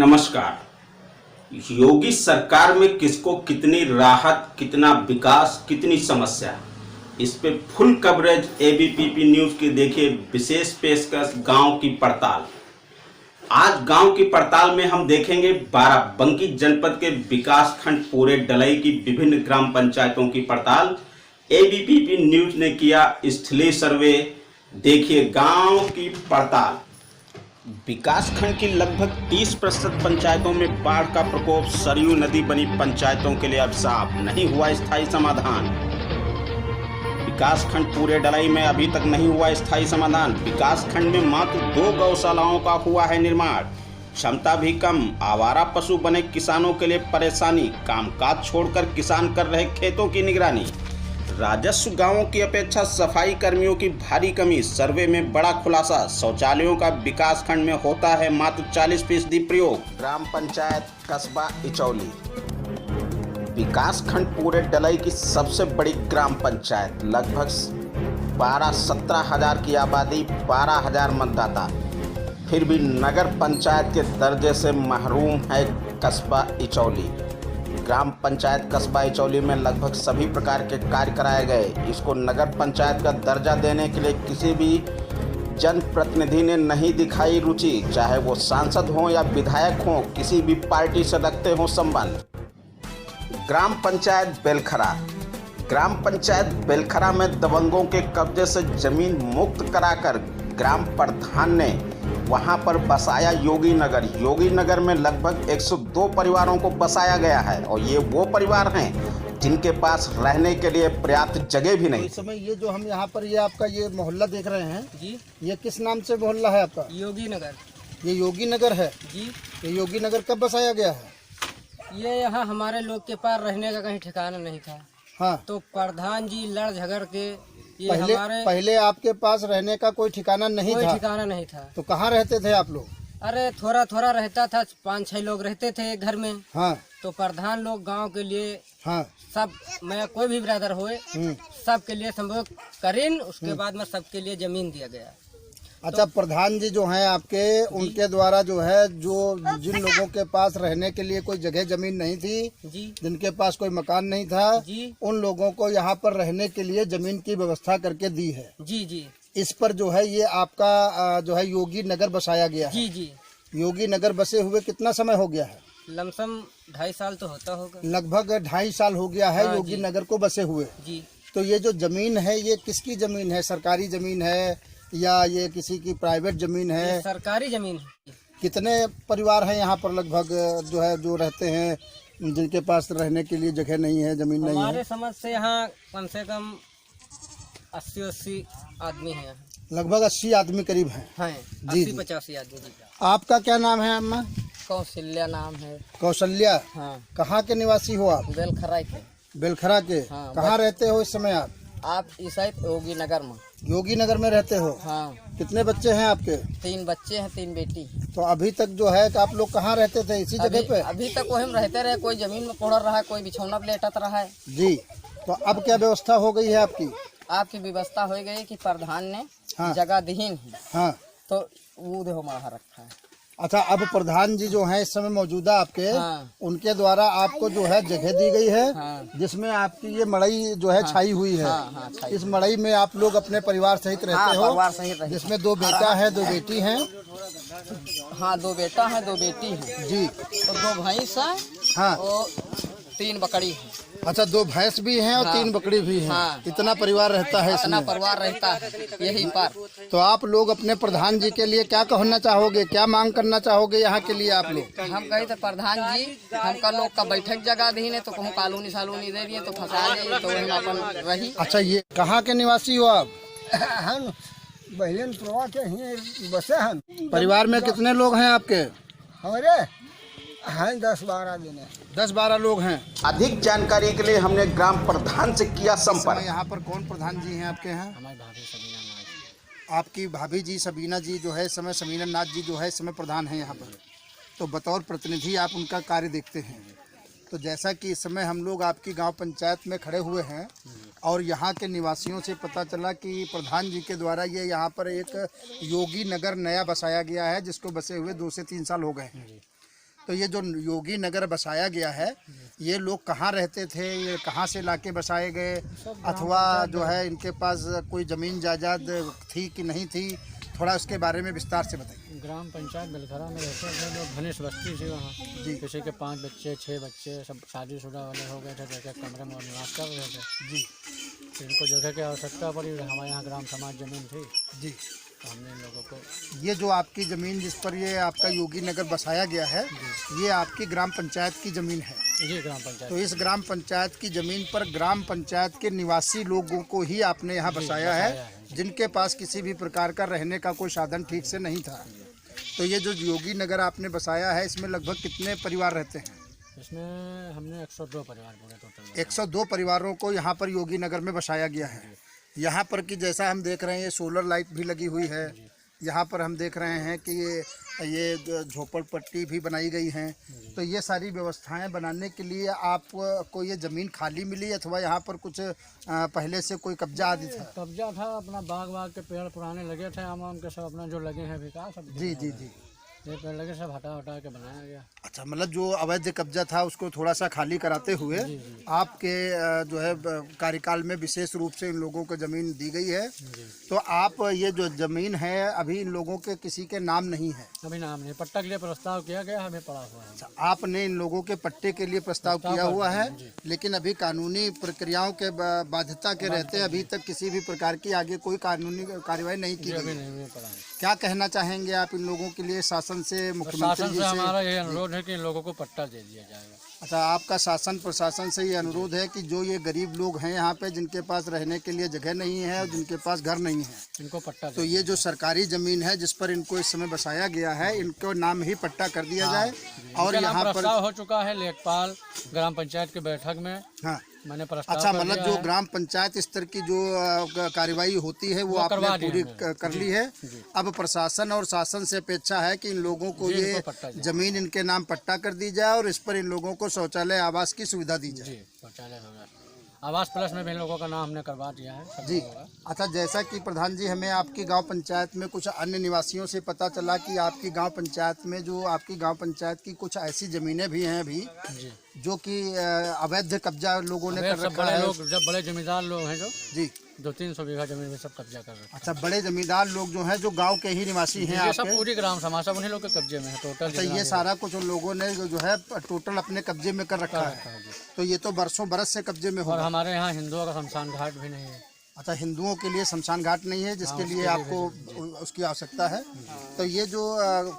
नमस्कार। योगी सरकार में किसको कितनी राहत, कितना विकास, कितनी समस्या, इस पे फुल कवरेज एबीपीपी न्यूज़ की देखिए विशेष पेशकश गांव की पड़ताल। आज गांव की पड़ताल में हम देखेंगे बाराबंकी जनपद के विकास खंड पूरे डलई की विभिन्न ग्राम पंचायतों की पड़ताल। एबीपीपी न्यूज़ ने किया स्थलीय सर्वे। देखिए गांव की पड़ताल। विकास खंड की लगभग 30% पंचायतों में बाढ़ का प्रकोप। सरयू नदी बनी पंचायतों के लिए अभिशाप, नहीं हुआ स्थायी समाधान। विकास खंड पूरे डलई में अभी तक नहीं हुआ स्थायी समाधान। विकास खंड में मात्र 2 गौशालाओं का हुआ है निर्माण, क्षमता भी कम। आवारा पशु बने किसानों के लिए परेशानी, कामकाज छोड़कर किसान कर रहे खेतों की निगरानी। राजस्व गांवों की अपेक्षा सफाई कर्मियों की भारी कमी। सर्वे में बड़ा खुलासा, शौचालयों का विकास खंड में होता है मात्र 40% प्रयोग। ग्राम पंचायत कस्बा इचौली। विकास खंड पूरे डलई की सबसे बड़ी ग्राम पंचायत, लगभग 12-17 हजार की आबादी, 12,000 मतदाता, फिर भी नगर पंचायत के दर्जे से महरूम है कस्बा इचौली। ग्राम पंचायत कस्बा इचौली में लगभग सभी प्रकार के कार्य कराए गए। इसको नगर पंचायत का दर्जा देने के लिए किसी भी जनप्रतिनिधि ने नहीं दिखाई रुचि, चाहे वो सांसद हों या विधायक हों, किसी भी पार्टी से रखते हों संबंध। ग्राम पंचायत बेलखरा। ग्राम पंचायत बेलखरा में दबंगों के कब्जे से जमीन मुक्त कराकर ग्राम प्रधान ने वहां पर बसाया योगी नगर। योगी नगर में लगभग 102 परिवारों को बसाया गया है और ये वो परिवार हैं जिनके पास रहने के लिए पर्याप्त जगह भी नहीं। इस समय ये जो हम यहाँ पर ये आपका ये मोहल्ला देख रहे हैं जी, ये किस नाम से मोहल्ला है आपका? योगी नगर। ये योगी नगर है जी। ये योगी नगर कब बसाया गया है? ये यहाँ हमारे लोग के पास रहने का कहीं ठिकाना नहीं था। हाँ, तो प्रधान जी लड़ झगड़ के ये पहले आपके पास रहने का कोई ठिकाना नहीं कोई था? ठिकाना नहीं था। तो कहाँ रहते थे आप लोग? अरे थोड़ा थोड़ा रहता था, 5-6 लोग रहते थे घर में। हाँ तो प्रधान लोग गांव के लिए हाँ सब, मैं कोई भी ब्रदर होए सब के लिए संभव करीन, उसके बाद में सबके लिए जमीन दिया गया। अच्छा, प्रधान जी जो हैं आपके, उनके द्वारा जो है जो जिन लोगों के पास रहने के लिए कोई जगह जमीन नहीं थी जी, जिनके पास कोई मकान नहीं था जी, उन लोगों को यहाँ पर रहने के लिए जमीन की व्यवस्था करके दी है। जी जी इस पर जो है ये आपका जो है योगी नगर बसाया गया है। जी जी। योगी नगर बसे हुए कितना समय हो गया है? लमसम 2.5 साल तो होता होगा। लगभग 2.5 साल हो गया है हाँ, योगी जी। नगर को बसे हुए। जी। तो ये जो जमीन है ये किसकी जमीन है? सरकारी जमीन है या ये किसी की प्राइवेट जमीन है? ये सरकारी जमीन है। कितने परिवार हैं यहाँ पर लगभग जो है जो रहते हैं जिनके पास रहने के लिए जगह नहीं है, जमीन नहीं है? हमारे समझ से यहाँ कम से कम 80-80 आदमी हैं। लगभग 80 आदमी करीब हैं। हैं जी, 80-85 आदमी जी। आपका क्या नाम है अम्मा? कौशल्या नाम है। कौशल्या। हाँ। कहाँ के निवासी हो आप? बेलखराई के। बेलखरा के। हाँ, कहाँ रहते हो इस समय आप? आप इस साइड योगी नगर में। योगी नगर में रहते हो? हाँ। कितने बच्चे हैं आपके? 3 बच्चे हैं, 3 बेटी। तो अभी तक जो है कि आप लोग कहाँ रहते थे? इसी जगह पे? अभी तक वही में रहते रहे, कोई जमीन में पड़ रहा है, कोई बिछौना पे लेटत रहा है। जी। तो अब क्या व्यवस्था हो गई है आपकी? आपकी व्यवस्था हो गई कि प्रधान ने हाँ। जगह दीन है। हाँ। तो वो देखो मारा रखा है। अच्छा, अब प्रधान जी जो है इस समय मौजूदा आपके, हाँ। उनके द्वारा आपको जो है जगह दी गई है। हाँ। जिसमें आपकी ये मड़ई जो है छाई हुई है। हाँ, हाँ, छाई। इस मड़ई में आप लोग अपने परिवार सहित रहते हाँ, हो? परिवार सहित रहते। जिसमें 2 बेटा है, 2 बेटी हैं। हाँ, 2 बेटा है, 2 बेटी है जी। और 2 भैंस है। हाँ। और 3 बकरी है। अच्छा, 2 भैंस भी हैं और हाँ। 3 बकरी भी हैं। हाँ। इतना परिवार रहता है इतना इसमें? परिवार रहता है यही पर। तो आप लोग अपने प्रधान जी के लिए क्या कहना चाहोगे, क्या मांग करना चाहोगे यहाँ के लिए आप लोग? हम कहे थे प्रधान जी हमका लोग का बैठक जगह दी ने, तो कहूँ कालूनी सालूनी दे दिए तो फंसा दिए, तो हम अपन रही। अच्छा, ये कहाँ के निवासी हो आप? हम बहन प्रवा के ही बसे हम। परिवार में कितने लोग हैं आपके? हमारे हैं 10-12 दिन। 10-12 लोग हैं। अधिक जानकारी के लिए हमने ग्राम प्रधान से किया संपर्क। यहाँ पर कौन प्रधान जी हैं आपके यहाँ? आपकी भाभी जी सबीना जी जो है इस समय, समीना नाथ जी जो है इस समय प्रधान हैं यहाँ पर। तो बतौर प्रतिनिधि आप उनका कार्य देखते हैं। तो जैसा कि इस समय हम लोग आपकी गांव पंचायत में खड़े हुए हैं और यहाँ के निवासियों से पता चला कि प्रधान जी के द्वारा ये यहाँ पर एक योगी नगर नया बसाया गया है, जिसको बसे हुए 2 से 3 साल हो गए हैं। तो ये जो योगी नगर बसाया गया है, ये लोग कहाँ रहते थे, ये कहाँ से लाके बसाए गए, अथवा जो है इनके पास कोई ज़मीन जायदाद थी कि नहीं थी, थोड़ा उसके बारे में विस्तार से बताइए। ग्राम पंचायत बेलखरा में रहते थे लोग, घनिष्ठ बस्ती थी वहाँ जी। किसी के 5 बच्चे 6 बच्चे सब शादीशुदा वाले हो गए थे, एक एक कमरे में निवास कर रहे थे जी तो इनको जगह की आवश्यकता पड़ी। हमारे यहाँ ग्राम समाज ज़मीन थी जी। तो हमने इन लोगों को ये जो आपकी ज़मीन जिस पर ये आपका योगी नगर बसाया गया है, ये आपकी ग्राम पंचायत की ज़मीन है। जी ग्राम पंचायत। तो इस ग्राम पंचायत की ज़मीन पर ग्राम पंचायत के निवासी लोगों को ही आपने यहाँ बसाया है, जिनके पास किसी भी प्रकार का रहने का कोई साधन ठीक से नहीं था। तो ये जो योगी नगर आपने बसाया है, इसमें लगभग कितने परिवार रहते हैं? इसमें हमने 102 परिवार पूरे टोटल 102 परिवारों को यहाँ पर योगी नगर में बसाया गया है। यहाँ पर कि जैसा हम देख रहे हैं, ये सोलर लाइट भी लगी हुई है। यहाँ पर हम देख रहे हैं कि ये झोपड़पट्टी भी बनाई गई हैं। तो ये सारी व्यवस्थाएं बनाने के लिए आपको ये ज़मीन खाली मिली, अथवा यहाँ पर कुछ पहले से कोई कब्जा आदि था? कब्जा था, अपना बाग के पेड़ पुराने लगे थे, आम के सब अपना जो लगे हैं विकास सब जी जी जी। ये पेड़ लगे सब हटा के बनाया गया। अच्छा, मतलब जो अवैध कब्जा था उसको थोड़ा सा खाली कराते हुए आपके जो है कार्यकाल में विशेष रूप से इन लोगों को ज़मीन दी गई है। तो आप ये जो ज़मीन है अभी इन लोगों के किसी के नाम नहीं है? अभी नाम नहीं, पट्टा के लिए प्रस्ताव किया गया, हमें पड़ा हुआ है। अच्छा, आपने इन लोगों के पट्टे के लिए प्रस्ताव किया हुआ है, लेकिन अभी कानूनी प्रक्रियाओं के बाध्यता के रहते अभी तक किसी भी प्रकार की आगे कोई कानूनी कार्रवाई नहीं की गई है। क्या कहना चाहेंगे आप इन लोगों के लिए शासन से, मुख्यमंत्री जी से? हमारा ये अनुरोध है कि इन लोगों को पट्टा दे दिया जाएगा। अच्छा, आपका शासन प्रशासन से ये अनुरोध है कि जो ये गरीब लोग हैं यहाँ पे, जिनके पास रहने के लिए जगह नहीं है और जिनके पास घर नहीं है, इनको पट्टा तो ये जो सरकारी ज़मीन है जिस पर इनको इस समय बसाया गया है, इनको नाम ही पट्टा कर दिया जाए। और यहाँ पर प्रस्ताव हो चुका है लेखपाल ग्राम पंचायत की बैठक में। हाँ, मैंने प्रस्ताव अच्छा, मतलब जो ग्राम पंचायत स्तर की जो कार्यवाही होती है वो आपने पूरी कर ली है। अब प्रशासन और शासन से अपेक्षा है कि इन लोगों को ये जमीन इनके नाम पट्टा कर दी जाए और इस पर इन लोगों को शौचालय आवास की सुविधा दी जाए। शौचालय होगा, आवास प्लस में भी इन लोगों का नाम हमने करवा दिया है जी। अच्छा, जैसा कि प्रधान जी, हमें आपकी गांव पंचायत में कुछ अन्य निवासियों से पता चला कि आपकी गांव पंचायत में जो आपकी गांव पंचायत की कुछ ऐसी ज़मीनें भी हैं अभी जो कि अवैध कब्जा लोगों ने कर रखा है। लोग जब बड़े जमींदार लोग हैं जो जी 200-300 बीघा जमीन में सब कब्जा कर रहे हैं। अच्छा, बड़े जमींदार लोग जो हैं, जो गांव के ही निवासी हैं ये सब आपके? पूरी ग्राम समाज सब उन्हीं लोग के कब्जे में है टोटल। अच्छा, ये सारा कुछ उन लोगों ने जो है टोटल अपने कब्जे में कर रखा है। तो ये तो बरसों बरस से कब्जे में और होगा। हमारे यहाँ हिंदुओं का शमशान घाट भी नहीं है। अच्छा, हिंदुओं के लिए शमशान घाट नहीं है, जिसके लिए आपको उसकी आवश्यकता है। तो ये जो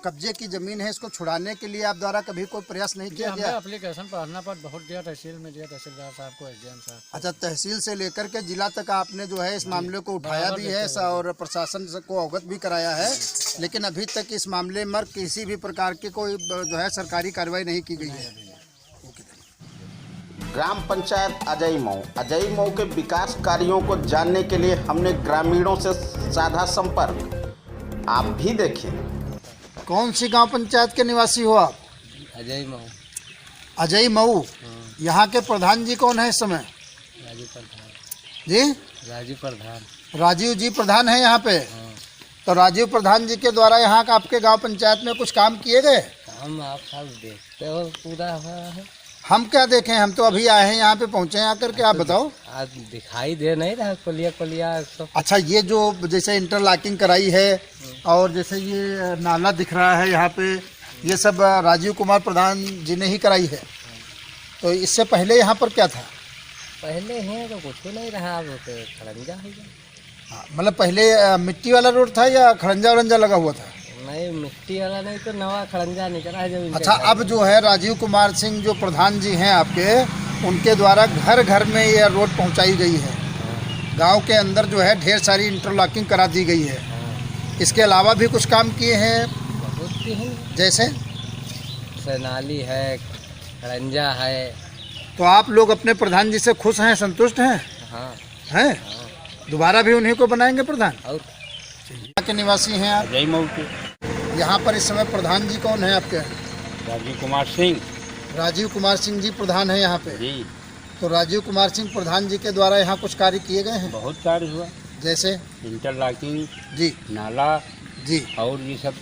कब्जे की ज़मीन है, इसको छुड़ाने के लिए आप द्वारा कभी कोई प्रयास नहीं किया गया? एप्लीकेशन पढ़ना पर बहुत दिया, तहसील में दिया, तहसीलदार साहब को, एसडीएम साहब। अच्छा, तहसील से लेकर के जिला तक आपने जो है इस मामले को उठाया भी है और प्रशासन को अवगत भी कराया है, लेकिन अभी तक इस मामले में किसी भी प्रकार की कोई जो है सरकारी कार्रवाई नहीं की गई है। ग्राम पंचायत अजय मऊ के विकास कार्यों को जानने के लिए हमने ग्रामीणों से साधा संपर्क। आप भी देखिए। कौन सी गांव पंचायत के निवासी हो आप? अजय मऊ। अजय मऊ। यहाँ के प्रधान जी कौन है इस समय? राजू प्रधान जी? राजू प्रधान। राजीव जी प्रधान है यहाँ पे। तो राजीव प्रधान जी के द्वारा यहाँ का आपके गांव पंचायत में कुछ काम किए गए? हम आप सब देखते हो पूरा हुआ है। हम क्या देखें, हम तो अभी आए हैं, यहाँ पे पहुँचे हैं आकर के। आप बताओ। आज दिखाई दे नहीं रहा कोलिया सब। अच्छा, ये जो जैसे इंटरलॉकिंग कराई है और जैसे ये नाला दिख रहा है यहाँ पे, ये सब राजीव कुमार प्रधान जी ने ही कराई है। तो इससे पहले यहाँ पर क्या था? पहले है तो कुछ नहीं रहा, अब तो खड़ंजा हो गया। हाँ, मतलब पहले मिट्टी वाला रोड था या खड़ंजा वड़ंजा लगा हुआ था? नहीं, मिट्टी वाला नहीं तो नवा खड़ंजा निकला है जब। अच्छा, अब जो है राजीव कुमार सिंह जो प्रधान जी हैं आपके, उनके द्वारा घर घर में ये रोड पहुंचाई गई है। गांव के अंदर जो है ढेर सारी इंटरलॉकिंग करा दी गई है। इसके अलावा भी कुछ काम किए हैं? बहुत हैं, जैसे नाली है, खड़ंजा है। तो आप लोग अपने प्रधान जी से खुश हैं, संतुष्ट हैं? हाँ। हैं? दोबारा भी उन्हीं को बनाएंगे प्रधान? और यहाँ के निवासी हैं आप? अजय मऊ के। यहाँ पर इस समय प्रधान जी कौन है आपके? राजीव कुमार सिंह। राजीव कुमार सिंह जी प्रधान है यहाँ पे। जी। तो राजीव कुमार सिंह प्रधान जी के द्वारा यहाँ कुछ कार्य किए गए हैं? बहुत कार्य हुआ, जैसे इंटरलॉकिंग जी, नाला जी, और ये सब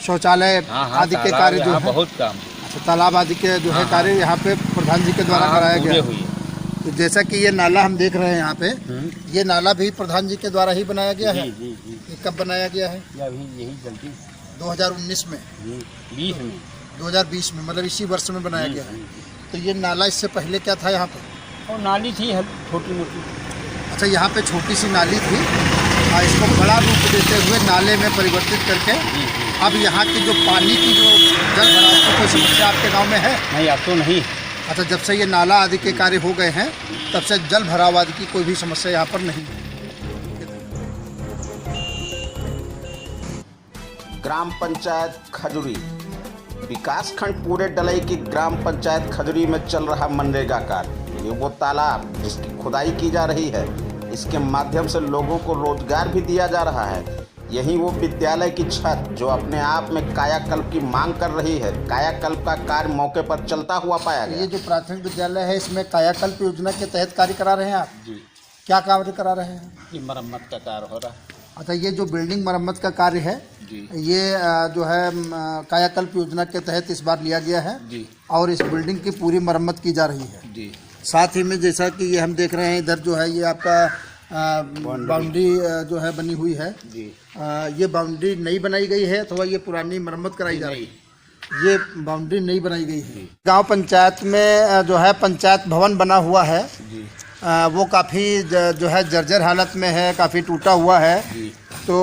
शौचालय आदि के कार्य जो है बहुत काम। तालाब आदि के जो है कार्य यहाँ पे प्रधान जी के द्वारा कराया पूरे गया। हुई है। तो जैसा कि ये नाला हम देख रहे हैं यहाँ पे, ये नाला भी प्रधान जी के द्वारा ही बनाया गया है। जी जी ये कब बनाया गया है? ये अभी यही जल्दी 2019 में, 20 में 2020 में, मतलब इसी वर्ष में बनाया गया है। तो ये नाला इससे पहले क्या था यहाँ पर? और नाली थी छोटी मोटी। अच्छा, यहाँ पे छोटी सी नाली थी और इसको बड़ा रूप देते हुए नाले में परिवर्तित करके अब यहाँ की जो पानी की जो जल भराव की कोई समस्या आपके गांव में है? नहीं, अब तो नहीं। अच्छा, जब से ये नाला आदि के कार्य हो गए हैं तब से जल भराव आदि की कोई भी समस्या यहाँ पर नहीं है। ग्राम पंचायत खजुरी, विकास खंड पूरे डलई की ग्राम पंचायत खजुरी में चल रहा मनरेगा कार्य। ये वो तालाब जिसकी खुदाई की जा रही है, इसके माध्यम से लोगों को रोजगार भी दिया जा रहा है। यही वो विद्यालय की छत जो अपने आप में कायाकल्प की मांग कर रही है, कायाकल्प का कार्य मौके पर चलता हुआ पाया गया। ये जो प्राथमिक विद्यालय है इसमें कायाकल्प योजना के तहत कार्य करा रहे हैं आप? जी। क्या कार्य करा रहे हैं? ये मरम्मत का कार्य हो रहा है। अच्छा, ये जो बिल्डिंग मरम्मत का कार्य है जी। ये जो है कायाकल्प योजना के तहत इस बार लिया गया है जी। और इस बिल्डिंग की पूरी मरम्मत की जा रही है। जी। साथ ही में जैसा कि ये हम देख रहे हैं, इधर जो है ये आपका बाउंड्री जो है बनी हुई है। जी। ये बाउंड्री नई बनाई गई है अथवा ये पुरानी मरम्मत कराई जा रही है? ये बाउंड्री नई बनाई गई है। गांव पंचायत में जो है पंचायत भवन बना हुआ है, वो काफ़ी जो है जर्जर हालत में है, काफ़ी टूटा हुआ है। तो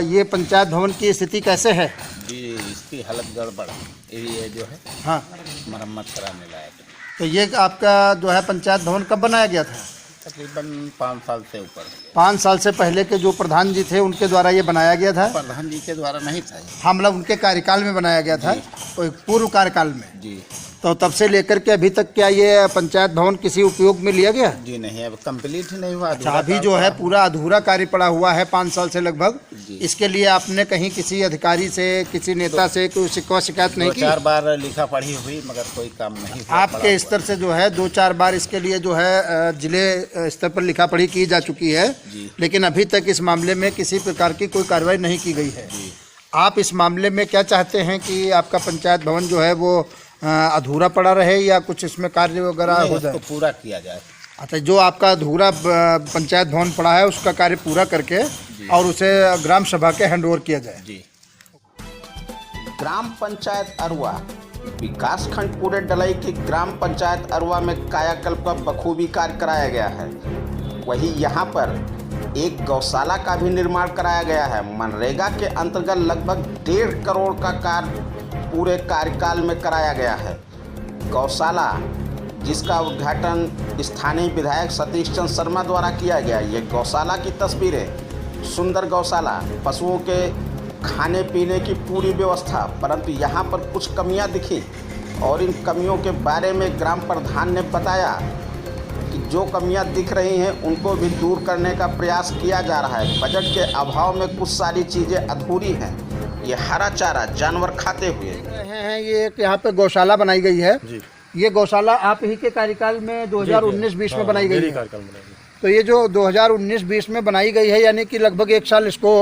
ये पंचायत भवन की स्थिति कैसे है? जी, इसकी हालत गड़बड़, ये जो है हाँ, मरम्मत कराने लायक। तो ये आपका जो है पंचायत भवन कब बनाया गया था? तकरीबन 5 साल से ऊपर। 5 साल से पहले के जो प्रधान जी थे उनके द्वारा ये बनाया गया था? प्रधान जी के द्वारा नहीं था। हाँ, मतलब उनके कार्यकाल में बनाया गया था, पूर्व कार्यकाल में। जी। तो तब से लेकर के अभी तक क्या ये पंचायत भवन किसी उपयोग में लिया गया? जी नहीं, अब कंप्लीट ही नहीं हुआ। अच्छा, अभी जो है पूरा अधूरा कार्य पड़ा हुआ है 5 साल से लगभग। इसके लिए आपने कहीं किसी अधिकारी से, किसी नेता से कोई शिकायत नहीं की? 2-4 बार लिखा पढ़ी हुई मगर कोई काम नहीं हुआ। आपके स्तर से जो है 2-4 बार इसके लिए जो है जिले स्तर पर लिखा पढ़ी की जा चुकी है, लेकिन अभी तक इस मामले में किसी प्रकार की कोई कार्रवाई नहीं की गई है। आप इस मामले में क्या चाहते हैं कि आपका पंचायत भवन जो है वो अधूरा पड़ा रहे या कुछ इसमें कार्य वगैरह हो जाए? पूरा किया जाए। अच्छा, जो आपका अधूरा पंचायत भवन पड़ा है उसका कार्य पूरा करके और उसे ग्राम सभा के हैंडओवर किया जाए। जी। ग्राम पंचायत अरुआ, विकास खंड पूरे डलई की ग्राम पंचायत अरुआ में कायाकल्प का बखूबी कार्य कराया गया है। वहीं यहाँ पर एक गौशाला का भी निर्माण कराया गया है। मनरेगा के अंतर्गत लगभग 1.5 करोड़ का कार्य पूरे कार्यकाल में कराया गया है। गौशाला जिसका उद्घाटन स्थानीय विधायक सतीश चंद्र शर्मा द्वारा किया गया। ये गौशाला की तस्वीरें, सुंदर गौशाला, पशुओं के खाने पीने की पूरी व्यवस्था, परंतु यहाँ पर कुछ कमियां दिखी और इन कमियों के बारे में ग्राम प्रधान ने बताया कि जो कमियां दिख रही हैं उनको भी दूर करने का प्रयास किया जा रहा है। बजट के अभाव में कुछ सारी चीज़ें अधूरी हैं। ये हरा चारा जानवर खाते हुए हैं। ये एक यहाँ पे गौशाला बनाई गई है। ये गौशाला आप ही के कार्यकाल में 2019-20 में बनाई गई है। तो ये जो 2019-20 में बनाई गई है यानी कि लगभग 1 साल इसको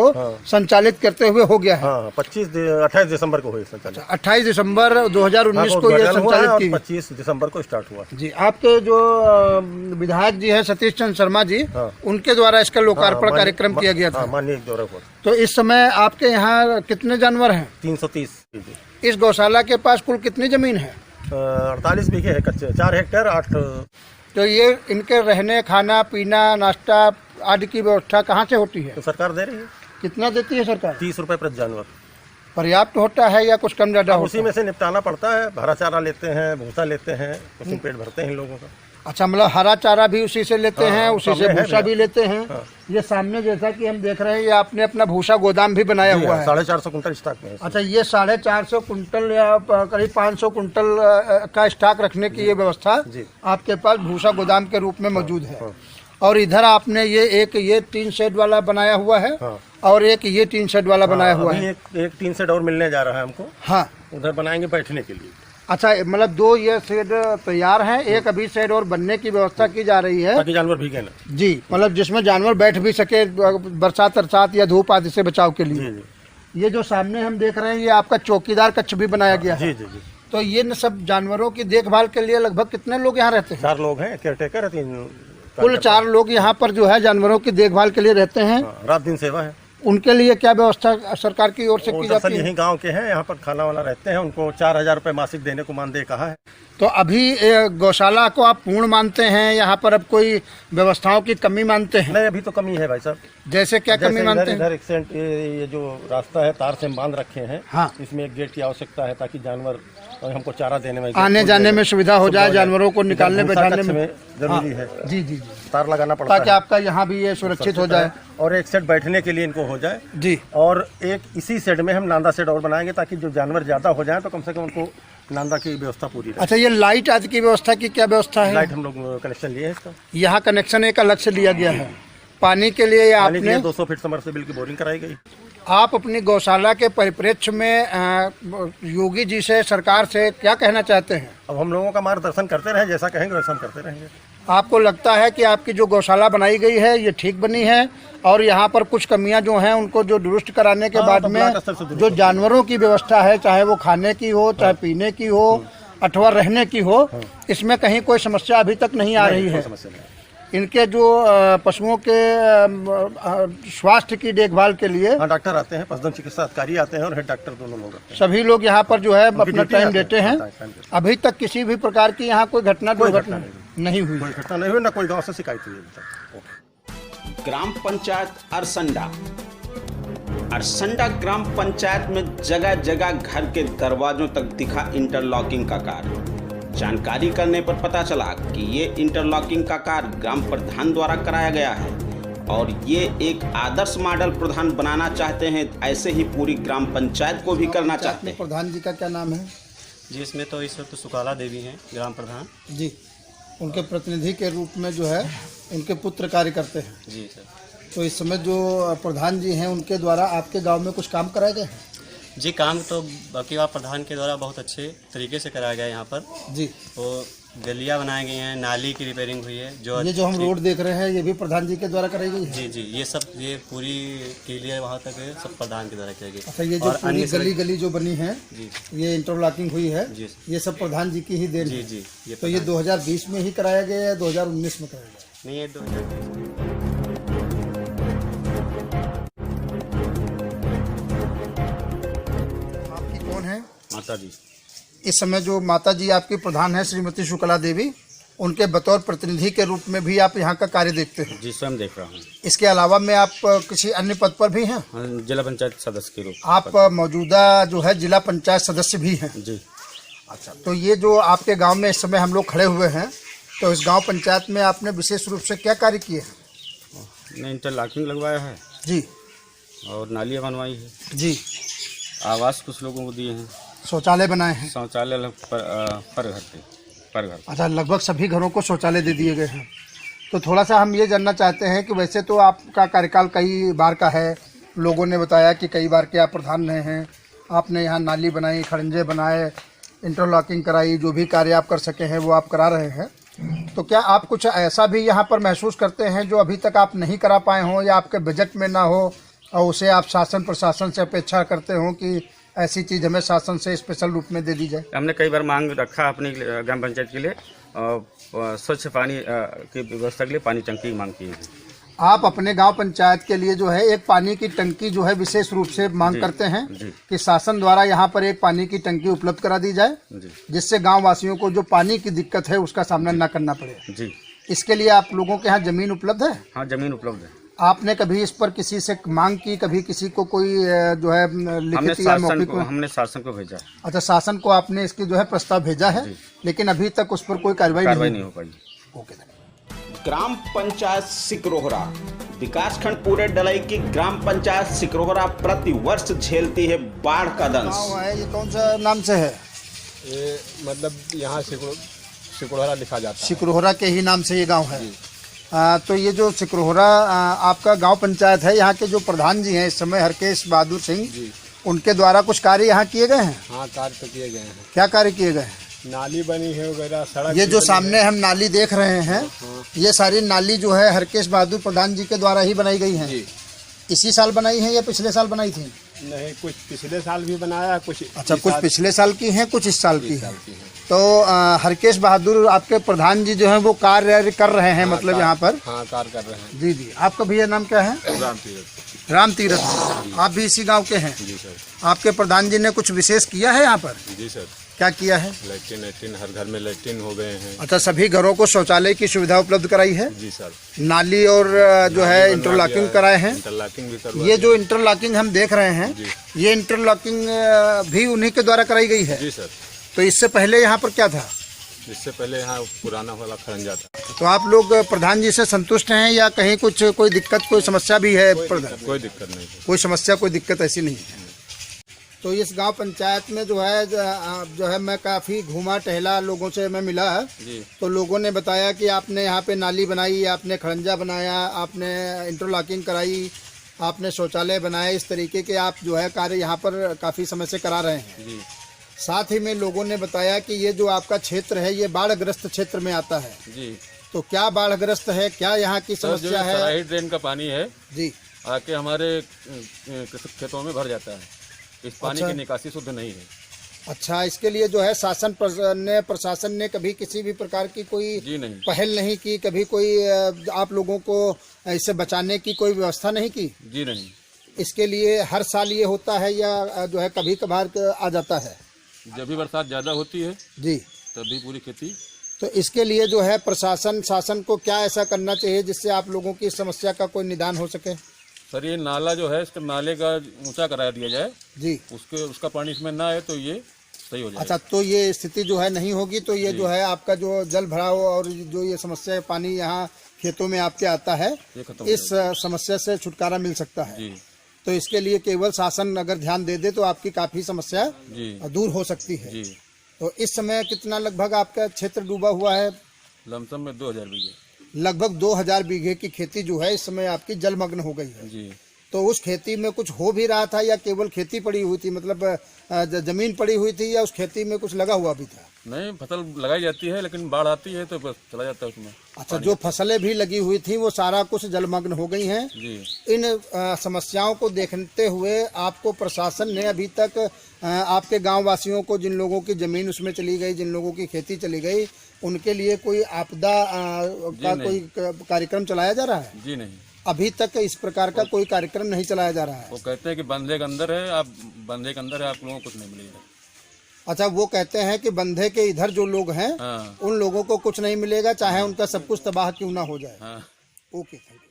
संचालित करते हुए हो गया है। 28 दिसंबर को हुई संचालित। 28 दिसंबर 2019 को ये संचालित की। 25 दिसंबर को स्टार्ट हुआ। जी, आपके जो विधायक जी हैं सतीश चंद्र शर्मा जी, उनके द्वारा इसका लोकार्पण कार्यक्रम किया गया था। माननीय तो इस समय आपके यहाँ कितने जानवर हैं? 330। इस गौशाला के पास कुल कितनी जमीन है? 48 बीघे है कच्चे, 4 हेक्टेयर 8। तो ये इनके रहने, खाना पीना, नाश्ता आदि की व्यवस्था कहाँ से होती है? तो सरकार दे रही है। कितना देती है सरकार? 30 रुपए प्रति जानवर। पर्याप्त होता है या कुछ कम ज्यादा होता उसी में से निपटाना पड़ता है। हरा चारा लेते हैं, भूसा लेते हैं, उसी पेट भरते हैं इन लोगों का। अच्छा, मतलब हरा चारा भी उसी से लेते हैं, उसी से भूसा भी लेते हैं। ये सामने जैसा कि हम देख रहे हैं, ये आपने अपना भूसा गोदाम भी बनाया हुआ है। 450 कुंटल स्टॉक में है। अच्छा, ये 450 कुंटल या करीब 500 कुंटल का स्टॉक रखने की ये व्यवस्था आपके पास भूसा गोदाम के रूप में मौजूद है। और इधर आपने ये 3 शेड वाला बनाया हुआ है और एक ये 3 शेड वाला बनाया हुआ है। एक 3 शेड और मिलने जा रहा है हमको। हाँ, उधर बनाएंगे बैठने के लिए। अच्छा, मतलब 2 ये शेड तैयार हैं, एक अभी शेड और बनने की व्यवस्था की जा रही है ताकि जानवर भीगे ना। जी, मतलब जिसमें जानवर बैठ भी सके बरसात तरसात या धूप आदि से बचाव के लिए। जी। ये जो सामने हम देख रहे हैं ये आपका चौकीदार कक्ष भी बनाया गया है। जी। तो ये न सब जानवरों की देखभाल के लिए लगभग कितने लोग यहाँ रहते हैं? 4 लोग हैं, केयरटेकर है, 3 कुल 4 लोग यहाँ पर जो है जानवरों की देखभाल के लिए रहते हैं। रात दिन सेवा है। उनके लिए क्या व्यवस्था सरकार की ओर से की दरअसल जाती है? यही गांव के हैं, यहाँ पर खाना वाला रहते हैं, उनको 4000 रुपये मासिक देने को मानदेय कहा है। तो अभी गौशाला को आप पूर्ण मानते हैं? यहाँ पर अब कोई व्यवस्थाओं की कमी मानते हैं? नहीं, अभी तो कमी है भाई साहब। जैसे क्या कमी मानते हैं? इधर एक्सीडेंट, ये जो रास्ता है तार से बांध रखे हैं, हाँ। इसमें एक गेट की आवश्यकता है ताकि जानवर हमको चारा देने में, आने जाने में सुविधा हो जाए, जानवरों को निकालने बैठाने में जरूरी है। जी जी जी, तार लगाना पड़ता है ताकि आपका यहाँ भी ये सुरक्षित हो जाए और एक सेट बैठने के लिए इनको हो जाए जी। और एक इसी सेट में हम नांदा सेट और बनाएंगे ताकि जो जानवर ज्यादा हो जाए तो कम से कम उनको नांदा की व्यवस्था पूरी रहे। अच्छा, ये लाइट आदि की व्यवस्था की क्या व्यवस्था है? लाइट हम लोग कनेक्शन लिए हैं इसका। यहाँ कनेक्शन एक अलग से लिया गया है। पानी के लिए पानी के लिए आपने 200 फीट समरसेबल की बोरिंग कराई गई। आप अपनी गौशाला के परिप्रेक्ष्य में योगी जी से, सरकार से क्या कहना चाहते हैं? अब हम लोगों का मार्गदर्शन करते रहे, जैसा कहेंगे वैसा हम करते रहेंगे। आपको लगता है कि आपकी जो गौशाला बनाई गई है ये ठीक बनी है और यहाँ पर कुछ कमियां जो हैं उनको जो दुरुस्त कराने के बाद में जो जानवरों की व्यवस्था है, चाहे वो खाने की हो, चाहे पीने की हो अथवा रहने की हो, इसमें कहीं कोई समस्या अभी तक नहीं आ रही है? इनके जो पशुओं के स्वास्थ्य की देखभाल के लिए हाँ, डॉक्टर आते हैं, पशुधन चिकित्सा अधिकारी आते हैं और हेड डॉक्टर दोनों लोग आते हैं। सभी लोग यहाँ पर जो है अपना टाइम देते हैं। टाइम देते अभी तक किसी भी प्रकार की यहाँ कोई घटना दुर्घटना नहीं हुई? कोई घटना नहीं हुई, ना कोई गांव से शिकायत हुई अभी तक। ग्राम पंचायत अरसंडा। अरसंडा ग्राम पंचायत में जगह जगह घर के दरवाजों तक दिखा इंटरलॉकिंग का कार्य। जानकारी करने पर पता चला कि ये इंटरलॉकिंग का कार्य ग्राम प्रधान द्वारा कराया गया है और ये एक आदर्श मॉडल प्रधान बनाना चाहते हैं। ऐसे ही पूरी ग्राम पंचायत को भी करना चाहते हैं। प्रधान जी का क्या नाम है? जी, इसमें तो इस वक्त सुकाला देवी हैं ग्राम प्रधान जी, उनके प्रतिनिधि के रूप में जो है उनके पुत्र कार्य करते हैं। जी सर। तो इस समय जो प्रधान जी हैं उनके द्वारा आपके गांव में कुछ काम कराए गए हैं? जी, काम तो बाकी आप प्रधान के द्वारा बहुत अच्छे तरीके से कराया गया है यहाँ पर। जी, वो गलियाँ बनाई गई हैं, नाली की रिपेयरिंग हुई है। ये जो हम रोड देख रहे हैं ये भी प्रधान जी के द्वारा कराई गई है? जी जी, ये पूरी क्लियर वहाँ तक सब प्रधान के द्वारा किया गया। अच्छा, ये जो पूरी गली जो बनी है, जी, ये इंटरलॉकिंग हुई है, जी, ये सब प्रधान जी की ही देन है? जी जी। तो ये 2020 में ही कराया गया या 2019 में कराया गया? नहीं, ये 2020 आपकी कौन है? माता जी। इस समय जो माता जी आपकी प्रधान है श्रीमती शुक्ला देवी, उनके बतौर प्रतिनिधि के रूप में भी आप यहाँ का कार्य देखते हैं? जी, स्वयं देख रहा हूँ। इसके अलावा में आप किसी अन्य पद पर भी हैं? जिला पंचायत सदस्य के रूप आप मौजूदा जो है जिला पंचायत सदस्य भी हैं? जी। अच्छा, तो ये जो आपके गांव में इस समय हम लोग खड़े हुए हैं, तो इस गांव पंचायत में आपने विशेष रूप से क्या कार्य किए हैं? ने इंटरलॉकिंग लगवाया है जी, और नालियाँ बनवाई है जी, आवास कुछ लोगों को दिए हैं, शौचालय बनाए हैं? शौचालय पर घर। अच्छा, लगभग सभी घरों को शौचालय दे दिए गए हैं। तो थोड़ा सा हम ये जानना चाहते हैं कि वैसे तो आपका कार्यकाल कई बार का है, लोगों ने बताया कि कई बार के आप प्रधान रहे हैं, आपने यहाँ नाली बनाई, खड़ंजे बनाए, इंटरलॉकिंग कराई, जो भी कार्य आप कर सके हैं वो आप करा रहे हैं। तो क्या आप कुछ ऐसा भी यहाँ पर महसूस करते हैं जो अभी तक आप नहीं करा पाए हों या आपके बजट में ना हो और उसे आप शासन प्रशासन से अपेक्षा करते हो कि ऐसी चीज़ हमें शासन से स्पेशल रूप में दे दी जाए? हमने कई बार मांग रखा अपनी ग्राम पंचायत के लिए, स्वच्छ पानी की व्यवस्था के लिए पानी टंकी की मांग की है। आप अपने गांव पंचायत के लिए जो है एक पानी की टंकी जो है विशेष रूप से मांग करते हैं कि शासन द्वारा यहाँ पर एक पानी की टंकी उपलब्ध करा दी जाए, जिससे गांव वासियों को जो पानी की दिक्कत है उसका सामना न करना पड़े। जी। इसके लिए आप लोगों के यहाँ जमीन उपलब्ध है? हाँ, जमीन उपलब्ध है। आपने कभी इस पर किसी से मांग की, कभी किसी को कोई जो है लिखित या मौखिक? हमने शासन को भेजा। अच्छा, शासन को आपने इसकी जो है प्रस्ताव भेजा है, लेकिन अभी तक उस पर कोई कार्रवाई नहीं हो पाई। ओके। ग्राम पंचायत सिकरोहरा। विकासखंड पूरे डलई की ग्राम पंचायत सिकरोहरा प्रति वर्ष झेलती है बाढ़ का दंश। ये कौन सा नाम से है? ये मतलब यहाँ सिकरोहरा लिखा जाता है। सिकरोहरा के ही नाम से ये गांव है। तो ये जो सिकरोहरा आपका गांव पंचायत है, यहाँ के जो प्रधान जी हैं इस समय हरकेश बहादुर सिंह, उनके द्वारा कुछ कार्य यहाँ किए गए हैं? हाँ, कार्य तो किए गए हैं। क्या कार्य किए गए हैं? नाली बनी है वगैरह, सड़क। ये जो सामने हम नाली देख रहे हैं, ये सारी नाली जो है हरकेश बहादुर प्रधान जी के द्वारा ही बनाई गई है। इसी साल बनाई है या पिछले साल बनाई थी? नहीं, कुछ पिछले साल भी बनाया, कुछ अच्छा, कुछ पिछले साल की हैं, कुछ इस साल की हैं। है। तो हरकेश बहादुर आपके प्रधान जी जो हैं वो कार्य कर रहे हैं, मतलब यहाँ पर। हाँ, कार्य कर रहे हैं। जी जी। आपका भैया नाम क्या है? राम तीरथ। आप भी इसी गांव के हैं? जी सर। आपके प्रधान जी ने कुछ विशेष किया है यहाँ पर? जी सर। क्या किया है? लैट्रिन हर घर में लैट्रिन हो गए हैं। अच्छा, सभी घरों को शौचालय की सुविधा उपलब्ध कराई है? जी सर। नाली और जो है इंटरलॉकिंग कराए हैं? इंटरलॉकिंग भी करवा ये जो इंटरलॉकिंग हम देख रहे हैं, ये इंटरलॉकिंग भी उन्हीं के द्वारा कराई गई है? जी सर। तो इससे पहले यहाँ पर क्या था? इससे पहले यहाँ पुराना वाला खरंजा था। तो आप लोग प्रधान जी से संतुष्ट हैं या कहीं कुछ कोई दिक्कत, कोई समस्या भी है? कोई दिक्कत नहीं। कोई समस्या, कोई दिक्कत ऐसी नहीं है। तो इस गांव पंचायत में जो है मैं काफ़ी घूमा टहला, लोगों से मैं मिला है। तो लोगों ने बताया कि आपने यहाँ पे नाली बनाई, आपने खड़ंजा बनाया, आपने इंटरलॉकिंग कराई, आपने शौचालय बनाया, इस तरीके के आप जो है कार्य यहाँ पर काफ़ी समय से करा रहे हैं। साथ ही में लोगों ने बताया कि ये जो आपका क्षेत्र है ये बाढ़ग्रस्त क्षेत्र में आता है। जी। तो क्या बाढ़ग्रस्त है, क्या यहाँ की समस्या है? सराही ड्रेन का पानी है जी, आके हमारे खेतों में भर जाता है। इस पानी की निकासी शुद्ध नहीं है। अच्छा, इसके लिए जो है प्रशासन ने कभी किसी भी प्रकार की कोई नहीं पहल नहीं की, कभी कोई आप लोगों को इससे बचाने की कोई व्यवस्था नहीं की? जी नहीं। इसके लिए हर साल ये होता है या जो है कभी कभार आ जाता है? जब भी बरसात ज़्यादा होती है जी, तभी पूरी खेती। तो इसके लिए जो है शासन को क्या ऐसा करना चाहिए जिससे आप लोगों की समस्या का कोई निदान हो सके? सर, ये नाला जो है, इसके नाले का ऊंचा करा दिया जाए जी, उसका पानी इसमें ना आए तो ये सही हो जाए। अच्छा, तो ये स्थिति जो है नहीं होगी तो ये जो है आपका जो जल भराव और जो ये समस्या पानी यहाँ खेतों में आपके आता है, इस समस्या से छुटकारा मिल सकता है। जी। तो इसके लिए केवल शासन अगर ध्यान दे दे तो आपकी काफी समस्या दूर हो सकती है। जी। तो इस समय कितना लगभग आपका क्षेत्र डूबा हुआ है? लमसम में 2000 बीघे। लगभग 2000 बीघे की खेती जो है इस समय आपकी जलमग्न हो गई है। जी। तो उस खेती में कुछ हो भी रहा था या केवल खेती पड़ी हुई थी, मतलब जमीन पड़ी हुई थी, या उस खेती में कुछ लगा हुआ भी था? नहीं, फसल लगाई जाती है लेकिन बाढ़ आती है तो बस चला जाता है उसमें। अच्छा, जो फसलें भी लगी हुई थी वो सारा कुछ जलमग्न हो गई हैं। जी। इन समस्याओं को देखते हुए आपको प्रशासन ने अभी तक आपके गांव वासियों को, जिन लोगों की जमीन उसमें चली गई, जिन लोगों की खेती चली गई, उनके लिए कोई आपदा का कोई कार्यक्रम चलाया जा रहा है? जी नहीं, अभी तक इस प्रकार का कोई कार्यक्रम नहीं चलाया जा रहा है। वो कहते हैं कि बंधे के अंदर है, आप बंधे के अंदर है, आप लोगों को कुछ नहीं मिलेगा। अच्छा, वो कहते हैं कि बंधे के इधर जो लोग हैं हाँ। उन लोगों को कुछ नहीं मिलेगा, चाहे उनका सब कुछ तबाह क्यों ना हो जाए। हाँ। Okay, thank you.